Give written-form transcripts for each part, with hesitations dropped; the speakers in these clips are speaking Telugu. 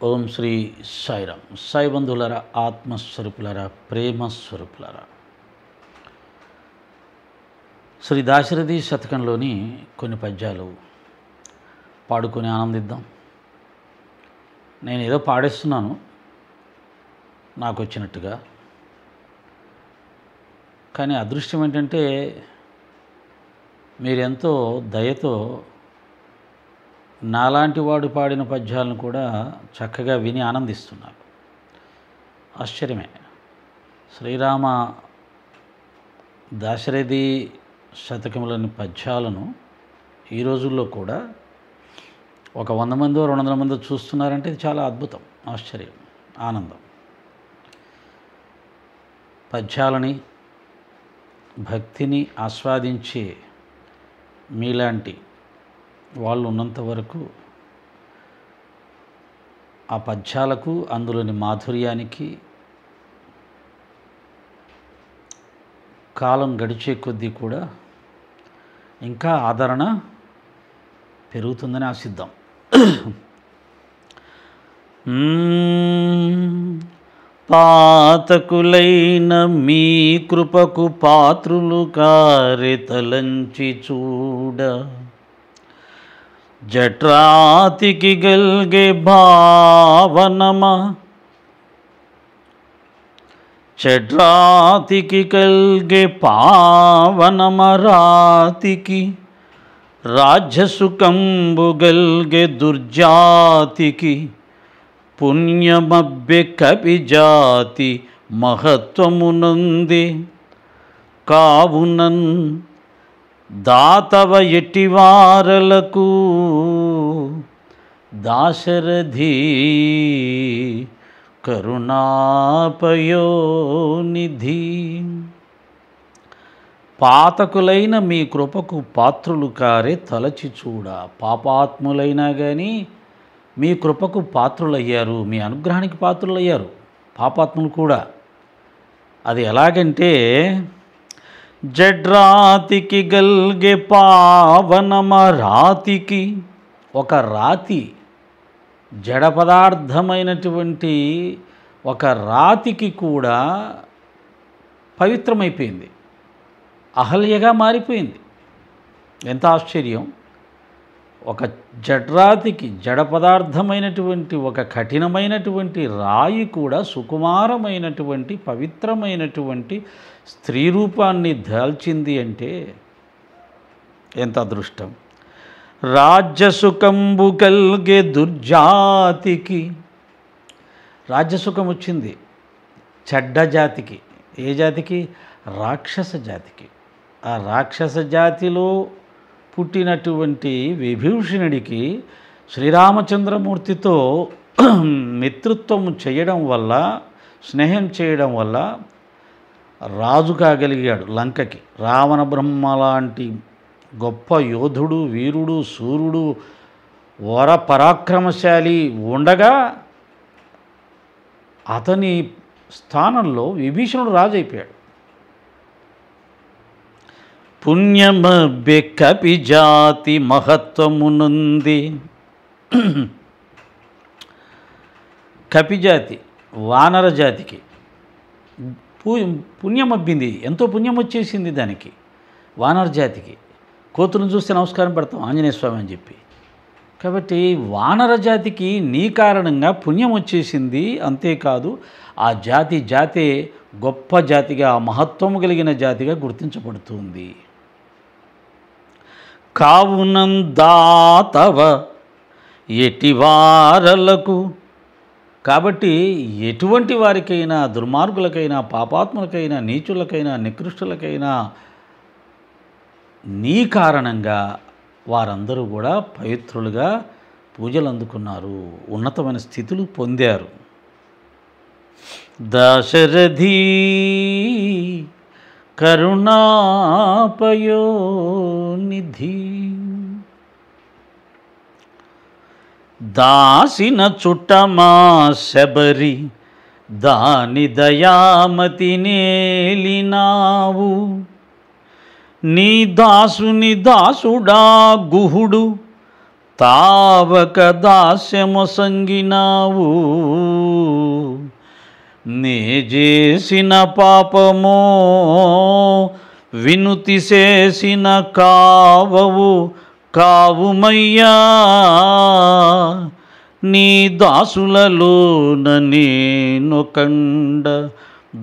ఓం శ్రీ సాయిరామ్. సాయి బంధువులారా, ఆత్మస్వరూపులారా, ప్రేమస్వరూపులారా, శ్రీ దాశరథి శతకంలోని కొన్ని పద్యాలు పాడుకొని ఆనందిద్దాం. నేను ఏదో పాడేస్తున్నాను నాకు వచ్చినట్టుగా, కానీ అదృష్టం ఏంటంటే మీరెంతో దయతో నాలాంటి వాడు పాడిన పద్యాలను కూడా చక్కగా విని ఆనందిస్తున్నారు. ఆశ్చర్యమే. శ్రీరామ దాశరథి శతకంలోని పద్యాలను ఈ రోజుల్లో కూడా ఒక 100 మందో 200 మందో చూస్తున్నారంటే ఇది చాలా అద్భుతం, ఆశ్చర్యం, ఆనందం. పద్యాలని భక్తిని ఆస్వాదించే మీలాంటి వాళ్ళు ఉన్నంత వరకు ఆ పద్యాలకు, అందులోని మాధుర్యానికి కాలం గడిచే కొద్దీ కూడా ఇంకా ఆదరణ పెరుగుతుందని ఆశిద్దాం. పాతకులైన మీ కృపకు పాత్రులు కారె తలంచి చూడ, జట్రాతికి గల్గే భావనమా, జట్రాతికి కల్గే పావనమరాతికి, రాజ్యసుకంబు గల్గే దుర్జాతికి, పుణ్యమభ్య కపిజాతి మహత్వమునంది, కావునన్ దాతవ ఎట్టివారలకు దాశరథి కరుణాపయోనిధి. పాతకులైన మీ కృపకు పాత్రులు కారే తలచి చూడ. పాపాత్ములైనా కానీ మీ కృపకు పాత్రులయ్యారు, మీ అనుగ్రహానికి పాత్రులయ్యారు పాపాత్ములు కూడా. అది ఎలాగంటే, జడ్రాతికి గల్గే పావనమ రాతికి, ఒక రాతి, జడ పదార్థమైనటువంటి ఒక రాతికి కూడా పవిత్రమైపోయింది, అహల్యగా మారిపోయింది. ఎంత ఆశ్చర్యం! ఒక జడ్రాతికి, జడ పదార్థమైనటువంటి ఒక కఠినమైనటువంటి రాయి కూడా సుకుమారమైనటువంటి పవిత్రమైనటువంటి స్త్రీ రూపాన్ని దాల్చింది అంటే ఎంత అదృష్టం! రాజ్యసుకంబు కల్గే దుర్జాతికి, రాజ్యసుఖం వచ్చింది చెడ్డ జాతికి. ఏ జాతికి? రాక్షస జాతికి. ఆ రాక్షస జాతిలో పుట్టినటువంటి విభీషణుడికి శ్రీరామచంద్రమూర్తితో మిత్రత్వం చేయడం వల్ల, స్నేహం చేయడం వల్ల రాజు కాగలిగాడు లంకకి. రావణ బ్రహ్మ లాంటి గొప్ప యోధుడు, వీరుడు, సూర్యుడు, వర పరాక్రమశాలి ఉండగా అతని స్థానంలో విభీషణుడు రాజు అయిపోయాడు. పుణ్యమభ్య కపిజాతి మహత్వమునుంది. కపిజాతి, వానర జాతికి పుణ్యమబ్బింది, ఎంతో పుణ్యం వచ్చేసింది దానికి. వానర జాతికి కోతులను చూస్తే నమస్కారం పెడతాం ఆంజనేయ స్వామి అని చెప్పి. కాబట్టి వానర జాతికి నీ కారణంగా పుణ్యం వచ్చేసింది. అంతేకాదు ఆ జాతే గొప్ప జాతిగా, మహత్వము కలిగిన జాతిగా గుర్తించబడుతుంది. కావునం దాతవ ఎటివారలకు, కాబట్టి ఎటువంటి వారికైనా, దుర్మార్గులకైనా, పాపాత్ములకైనా, నీచులకైనా, నికృష్టులకైనా నీ కారణంగా వారందరూ కూడా పవిత్రులుగా పూజలు అందుకున్నారు, ఉన్నతమైన స్థితులు పొందారు. దాశరథి కరుణాపయోనిధి, దాసిన చుట్టమా శబరి, దాని దయామతి నేలినావు, నీ దాసుని దాసుడా గుహుడు, తావక దాస్యమొసంగినావు, నే చేసిన పాపమో వినుతి చేసిన కావవు కావుమయ్యా, నీ దాసులలోన నేనొకండ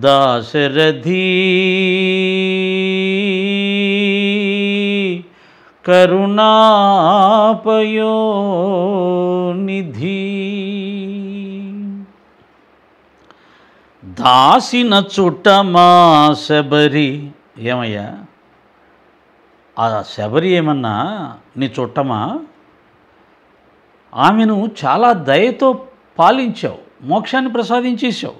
దాశరథీ, కరుణాపయోనిధి. దాసిన చుట్టమా శబరి, ఏమయ్యా ఆ శబరి ఏమన్నా నీ చుట్టమా? ఆమెను చాలా దయతో పాలించావు, మోక్షాన్ని ప్రసాదించేశావు.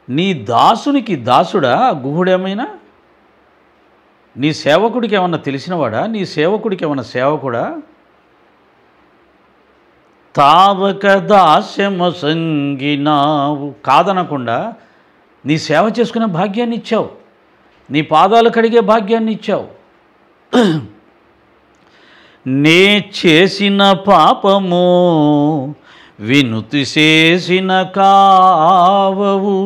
నీ దాసునికి దాసుడా గుహుడేమైనా? నీ సేవకుడికి ఏమన్నా తెలిసినవాడా? నీ సేవకుడికి ఏమన్నా సేవకుడా? తావక దాస్యమొసంగినావు, కాదనకుండా నీ సేవ చేసుకునే భాగ్యాన్ని ఇచ్చావు, నీ పాదాలు కడిగే భాగ్యాన్ని ఇచ్చావు. నే చేసిన పాపము వినుతి చేసిన కావవు,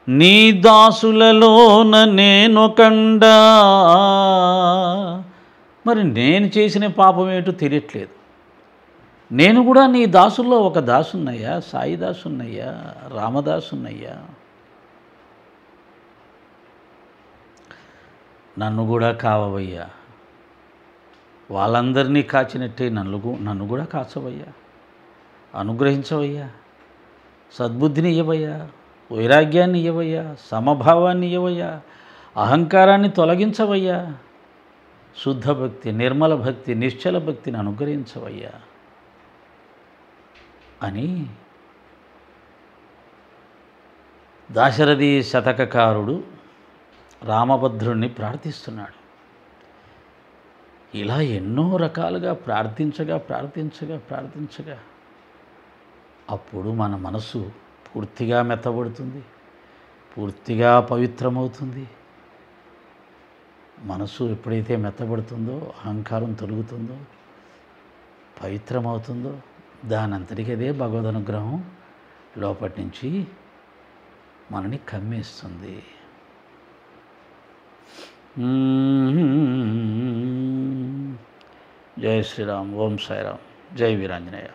నీ దాసులలోన నేనొకండ. మరి నేను చేసిన పాపం ఏంటో తెలియట్లేదు. నేను కూడా నీ దాసుల్లో ఒక దాసున్నయ్యా, సాయి దాసున్నయ్యా, రామదాసున్నయ్యా. నన్ను కూడా కావవయ్యా, వాళ్ళందరినీ కాచినట్టే నన్ను కూడా కాచవయ్యా, అనుగ్రహించవయ్యా, సద్బుద్ధిని ఇవ్వవయ్యా, వైరాగ్యాన్ని ఇవ్వవయ్యా, సమభావాన్ని ఇవ్వవయ్యా, అహంకారాన్ని తొలగించవయ్యా, శుద్ధ భక్తి, నిర్మల భక్తి, నిశ్చల భక్తిని అనుగ్రహించవయ్యా అని దాశరథి శతకకారుడు రామభద్రుణ్ణి ప్రార్థిస్తున్నాడు. ఇలా ఎన్నో రకాలుగా ప్రార్థించగా అప్పుడు మన మనసు పూర్తిగా మెత్తబడుతుంది, పూర్తిగా పవిత్రమవుతుంది. మనసు ఎప్పుడైతే మెత్తబడుతుందో, అహంకారం తొలుగుతుందో, పవిత్రమవుతుందో, దానంతటికి అదే భగవద్ అనుగ్రహం లోపటి నుంచి మనని కమ్మేస్తుంది. జై శ్రీరామ్, ఓం సాయిరామ్, జై వీరాంజనేయ.